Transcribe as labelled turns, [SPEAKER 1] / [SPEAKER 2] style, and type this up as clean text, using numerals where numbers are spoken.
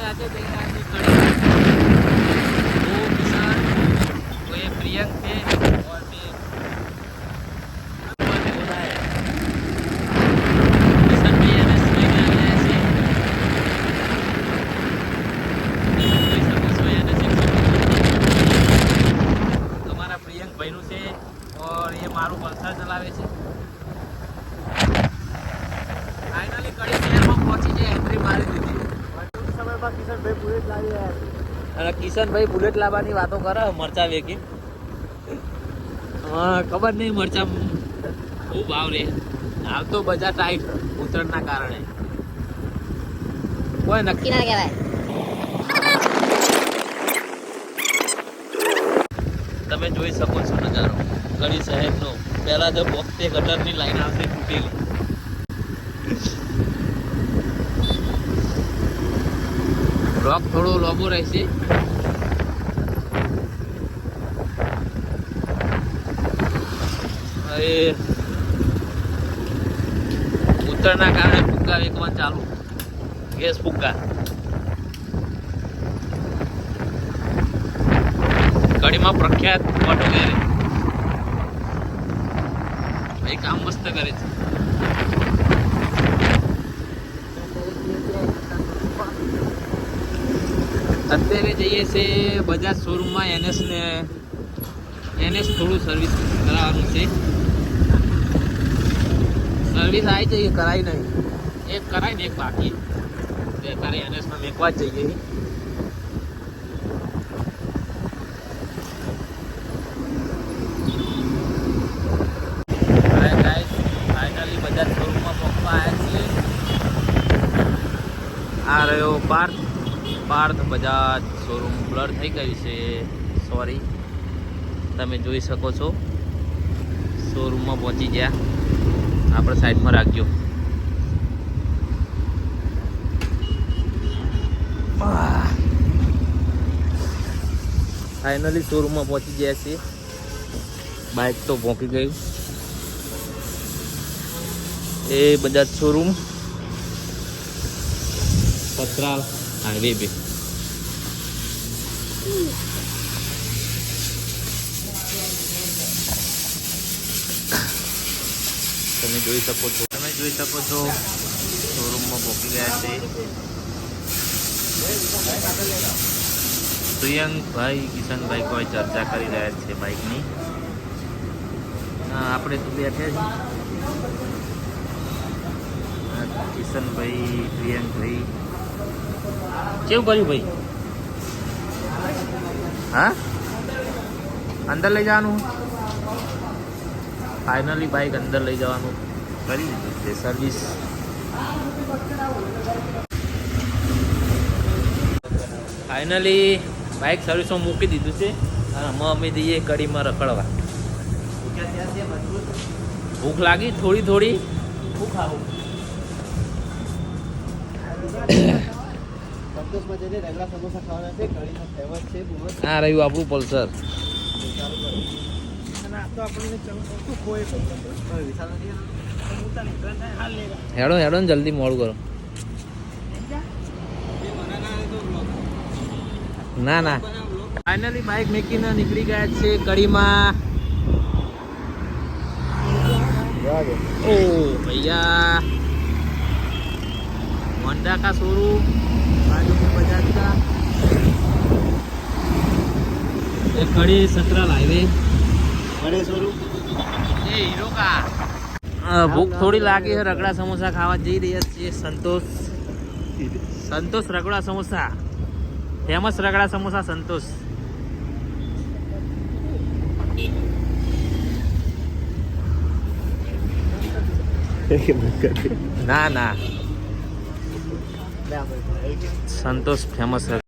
[SPEAKER 1] આજે જઈ રહ્યા છીએ કડી। वो किसान वो ये प्रियंक थे और मैं किसान भाई एनएस लेके आ गया ऐसे हमारा प्रियंक भाई નું છે और ये मारू पल्सर चलावे છે। फाइनली कड़ी शहर में पहुंची है, एंट्री मारी દીધી। કિશનભાઈ બુલેટ લાવવાની વાતો કરે મરચા વેકી। હા ખબર નહીં મરચા બહુ ભાવ રે, હાલ તો બજાર ટાઈટ ઉતરણના કારણે કોઈ નક્કી ના કહેવાય। તમે જોઈ શકો છો નજારો કડી શહેરનો। પહેલા તો વખતે ગટરની લાઈન આવતી તૂટેલી, બ્લોક થોડો લાંબો રહેશે। હવે ઉત્તરના કારણે ફુગ્ગા વેકવાનું ચાલુ, ગેસ ફુગ્ગા। કડીમાં પ્રખ્યાત વટોગેરે ભાઈ કામ મસ્ત કરે છે। અત્યારે જઈએ છે બજાજ શોરૂમમાં એનએસ થોડું સર્વિસ કરાવવાનું છે। સર્વિસ આવી જઈએ, કરાવી નહીં, એક કરાવી ને એક બાકી, અત્યારે એનએસમાં મેકવા જ જઈએ। ફાઇનલી બજાજ શોરૂમમાં પહોંચવા આવ્યા છીએ। આ રહ્યો પાર્થ બજાજ શોરૂમ। બ્લર થઈ ગયું છે, સોરી। તમે જોઈ શકો છો શોરૂમમાં પહોંચી ગયા। આપણે સાઈડમાં રાખજો। ફાઇનલી શોરૂમમાં પહોંચી ગયા છીએ। બાઇક તો પહોંચી ગયું। એ બજાજ શોરૂમ પથરા હાઈવે पे। તમે જોઈ શકો છો શોરૂમમાં પહોંચી ગયા છે। પ્રિયંકભાઈ કિશનભાઈ કોઈ ચર્ચા કરી રહ્યા છે બાઇકની। આપણે તો બેઠે છીએ, કિશનભાઈ પ્રિયંકભાઈ કેવું કર્યું ભાઈ? હા અંદર લઈ જવાનું, ફાઇનલી બાઇક અંદર લઈ જવાનું કરી દીધું છે સર્વિસ। ફાઇનલી બાઇક સર્વિસમાં મૂકી દીધું છે અને અમે જઈએ કડીમાં રખડવા। ભૂખ લાગી થોડી, શું ખાવું? આ રહ્યું આપણું પલ્સર। હેડો ને જલ્દી, મોડું કરો। ના ફાઇનલી બાઇક મેકીને નીકળી ગયા છે કડીમાં। ओ भैया होंडा का शोरूम बाजू में बजाज का, एक कड़ी सतराल हाईवे बड़े शोरूम, ये हीरो का। भूख थोड़ी लागी है, रगड़ा समोसा खावा जई रही है। संतोष रगड़ा समोसा, फेमस रगड़ा समोसा संतोष। ના સંતોષ ફેમસ